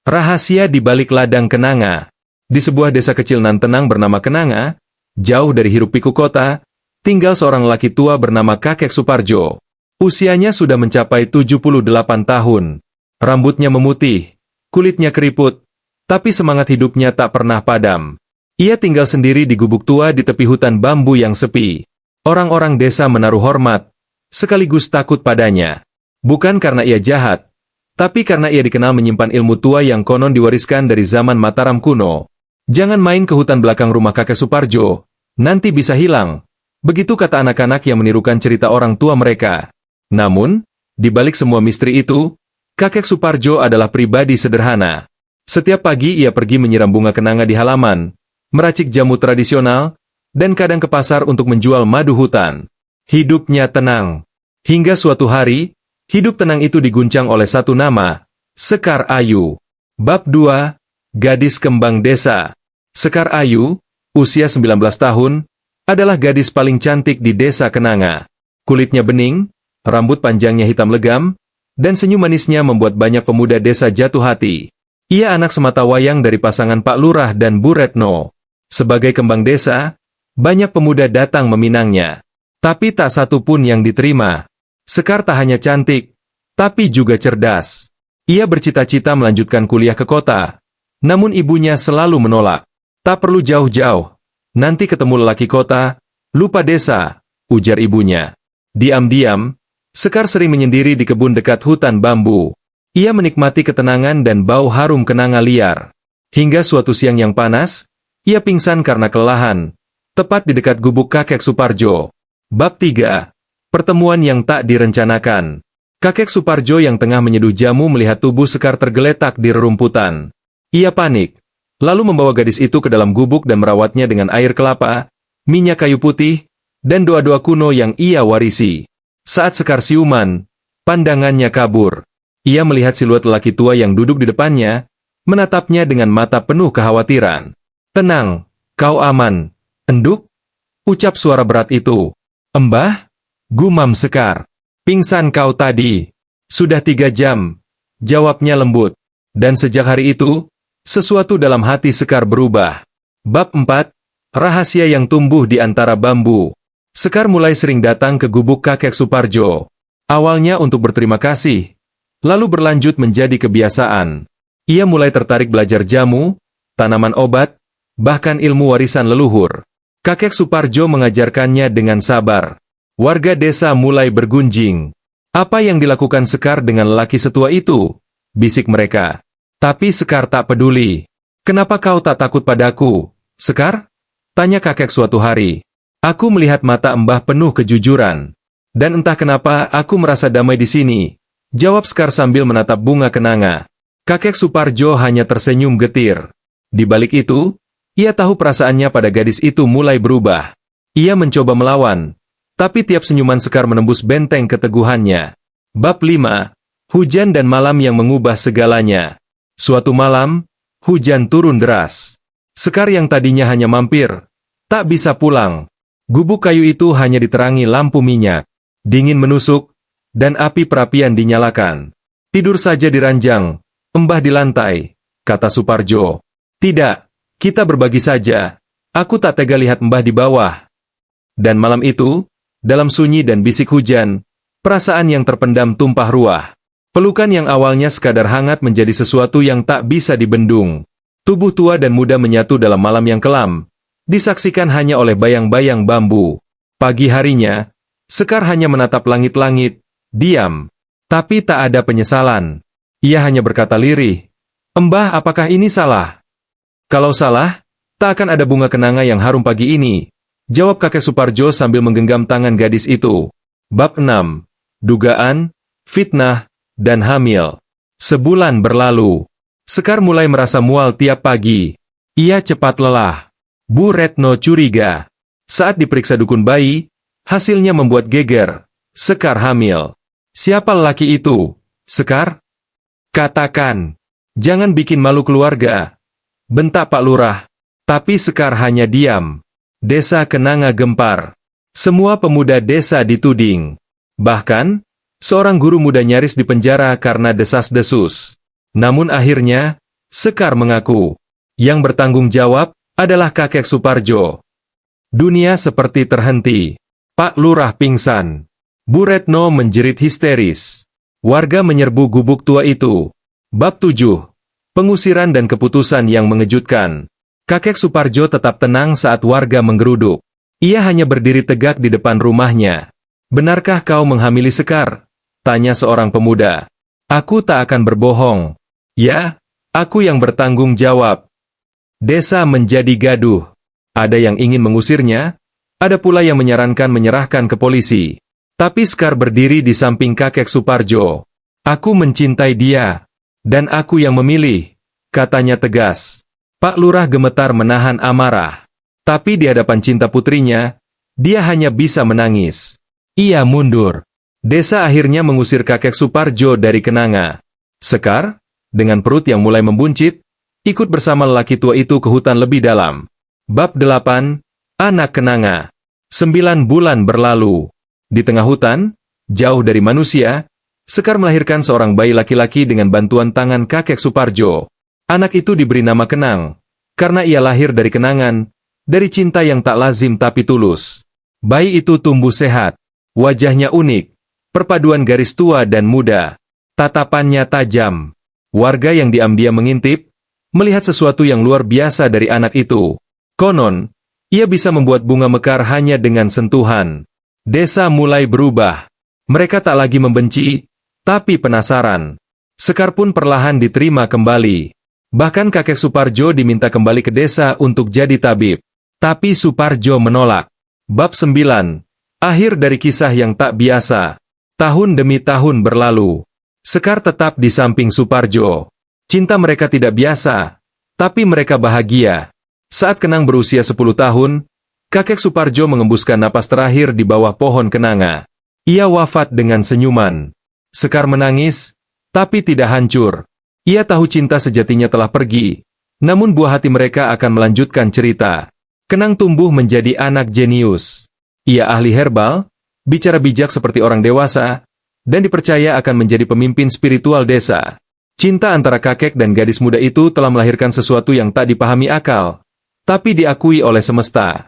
Rahasia di balik ladang kenanga. Di sebuah desa kecil nan tenang bernama Kenanga, jauh dari hiruk-pikuk kota, tinggal seorang laki tua bernama Kakek Suparjo. Usianya sudah mencapai 78 tahun. Rambutnya memutih, kulitnya keriput, tapi semangat hidupnya tak pernah padam. Ia tinggal sendiri di gubuk tua di tepi hutan bambu yang sepi. Orang-orang desa menaruh hormat, sekaligus takut padanya. Bukan karena ia jahat, tapi karena ia dikenal menyimpan ilmu tua yang konon diwariskan dari zaman Mataram kuno. Jangan main ke hutan belakang rumah Kakek Suparjo, nanti bisa hilang. Begitu kata anak-anak yang menirukan cerita orang tua mereka. Namun, di balik semua misteri itu, Kakek Suparjo adalah pribadi sederhana. Setiap pagi ia pergi menyiram bunga kenanga di halaman, meracik jamu tradisional, dan kadang ke pasar untuk menjual madu hutan. Hidupnya tenang. Hingga suatu hari, hidup tenang itu diguncang oleh satu nama, Sekar Ayu. Bab 2, Gadis Kembang Desa. Sekar Ayu, usia 19 tahun, adalah gadis paling cantik di desa Kenanga. Kulitnya bening, rambut panjangnya hitam legam, dan senyum manisnya membuat banyak pemuda desa jatuh hati. Ia anak semata wayang dari pasangan Pak Lurah dan Bu Retno. Sebagai kembang desa, banyak pemuda datang meminangnya. Tapi tak satu pun yang diterima. Sekar tak hanya cantik, tapi juga cerdas. Ia bercita-cita melanjutkan kuliah ke kota. Namun ibunya selalu menolak. Tak perlu jauh-jauh. Nanti ketemu lelaki kota, lupa desa, ujar ibunya. Diam-diam, Sekar sering menyendiri di kebun dekat hutan bambu. Ia menikmati ketenangan dan bau harum kenanga liar. Hingga suatu siang yang panas, ia pingsan karena kelelahan. Tepat di dekat gubuk Kakek Suparjo. Bab 3. Pertemuan yang tak direncanakan. Kakek Suparjo yang tengah menyeduh jamu melihat tubuh Sekar tergeletak di rerumputan. Ia panik, lalu membawa gadis itu ke dalam gubuk dan merawatnya dengan air kelapa, minyak kayu putih, dan doa-doa kuno yang ia warisi. Saat Sekar siuman, pandangannya kabur. Ia melihat siluet lelaki tua yang duduk di depannya, menatapnya dengan mata penuh kekhawatiran. "Tenang, kau aman, Enduk," ucap suara berat itu. "Mbah?" gumam Sekar. "Pingsan kau tadi." "Sudah 3 jam," jawabnya lembut. Dan sejak hari itu, sesuatu dalam hati Sekar berubah. Bab 4. Rahasia yang tumbuh di antara bambu. Sekar mulai sering datang ke gubuk Kakek Suparjo. Awalnya untuk berterima kasih, lalu berlanjut menjadi kebiasaan. Ia mulai tertarik belajar jamu, tanaman obat, bahkan ilmu warisan leluhur. Kakek Suparjo mengajarkannya dengan sabar. Warga desa mulai bergunjing. "Apa yang dilakukan Sekar dengan lelaki setua itu?" bisik mereka. Tapi Sekar tak peduli. "Kenapa kau tak takut padaku, Sekar?" tanya kakek suatu hari. "Aku melihat mata Mbah penuh kejujuran. Dan entah kenapa aku merasa damai di sini," jawab Sekar sambil menatap bunga kenanga. Kakek Suparjo hanya tersenyum getir. Di balik itu, ia tahu perasaannya pada gadis itu mulai berubah. Ia mencoba melawan, tapi tiap senyuman Sekar menembus benteng keteguhannya. Bab 5. Hujan dan malam yang mengubah segalanya. Suatu malam, hujan turun deras. Sekar yang tadinya hanya mampir, tak bisa pulang. Gubuk kayu itu hanya diterangi lampu minyak. Dingin menusuk, dan api perapian dinyalakan. "Tidur saja di ranjang, Mbah di lantai," kata Suparjo. "Tidak, kita berbagi saja. Aku tak tega lihat Mbah di bawah." Dan malam itu, dalam sunyi dan bisik hujan, perasaan yang terpendam tumpah ruah. Pelukan yang awalnya sekadar hangat menjadi sesuatu yang tak bisa dibendung. Tubuh tua dan muda menyatu dalam malam yang kelam, disaksikan hanya oleh bayang-bayang bambu. Pagi harinya, Sekar hanya menatap langit-langit, diam. Tapi tak ada penyesalan. Ia hanya berkata lirih, "Mbah, apakah ini salah?" "Kalau salah, tak akan ada bunga kenanga yang harum pagi ini," jawab Kakek Suparjo sambil menggenggam tangan gadis itu. Bab 6. Dugaan, fitnah, dan hamil. Sebulan berlalu. Sekar mulai merasa mual tiap pagi. Ia cepat lelah. Bu Retno curiga. Saat diperiksa dukun bayi, hasilnya membuat geger. Sekar hamil. "Siapa lelaki itu, Sekar? Katakan. Jangan bikin malu keluarga," bentak Pak Lurah. Tapi Sekar hanya diam. Desa Kenanga gempar. Semua pemuda desa dituding. Bahkan, seorang guru muda nyaris dipenjara karena desas-desus. Namun akhirnya, Sekar mengaku, yang bertanggung jawab adalah kakek Suparjo. Dunia seperti terhenti. Pak Lurah pingsan. Bu Retno menjerit histeris. Warga menyerbu gubuk tua itu. Bab 7. Pengusiran dan keputusan yang mengejutkan. Kakek Suparjo tetap tenang saat warga menggeruduk. Ia hanya berdiri tegak di depan rumahnya. "Benarkah kau menghamili Sekar?" tanya seorang pemuda. "Aku tak akan berbohong." "Ya, aku yang bertanggung jawab." Desa menjadi gaduh. Ada yang ingin mengusirnya, ada pula yang menyarankan menyerahkan ke polisi. Tapi Sekar berdiri di samping kakek Suparjo. "Aku mencintai dia, dan aku yang memilih," katanya tegas. Pak Lurah gemetar menahan amarah. Tapi di hadapan cinta putrinya, dia hanya bisa menangis. Ia mundur. Desa akhirnya mengusir kakek Suparjo dari Kenanga. Sekar, dengan perut yang mulai membuncit, ikut bersama lelaki tua itu ke hutan lebih dalam. Bab 8. Anak Kenanga. 9 bulan berlalu. Di tengah hutan, jauh dari manusia, Sekar melahirkan seorang bayi laki-laki dengan bantuan tangan kakek Suparjo. Anak itu diberi nama Kenang, karena ia lahir dari kenangan, dari cinta yang tak lazim tapi tulus. Bayi itu tumbuh sehat. Wajahnya unik, perpaduan garis tua dan muda. Tatapannya tajam. Warga yang diam-diam mengintip, melihat sesuatu yang luar biasa dari anak itu. Konon, ia bisa membuat bunga mekar hanya dengan sentuhan. Desa mulai berubah. Mereka tak lagi membenci, tapi penasaran. Sekar pun perlahan diterima kembali. Bahkan kakek Suparjo diminta kembali ke desa untuk jadi tabib. Tapi Suparjo menolak. Bab 9. Akhir dari kisah yang tak biasa. Tahun demi tahun berlalu. Sekar tetap di samping Suparjo. Cinta mereka tidak biasa, tapi mereka bahagia. Saat Kenang berusia 10 tahun, kakek Suparjo mengembuskan napas terakhir di bawah pohon kenanga. Ia wafat dengan senyuman. Sekar menangis, tapi tidak hancur. Ia tahu cinta sejatinya telah pergi, namun buah hati mereka akan melanjutkan cerita. Kenang tumbuh menjadi anak jenius. Ia ahli herbal, bicara bijak seperti orang dewasa, dan dipercaya akan menjadi pemimpin spiritual desa. Cinta antara kakek dan gadis muda itu telah melahirkan sesuatu yang tak dipahami akal, tapi diakui oleh semesta.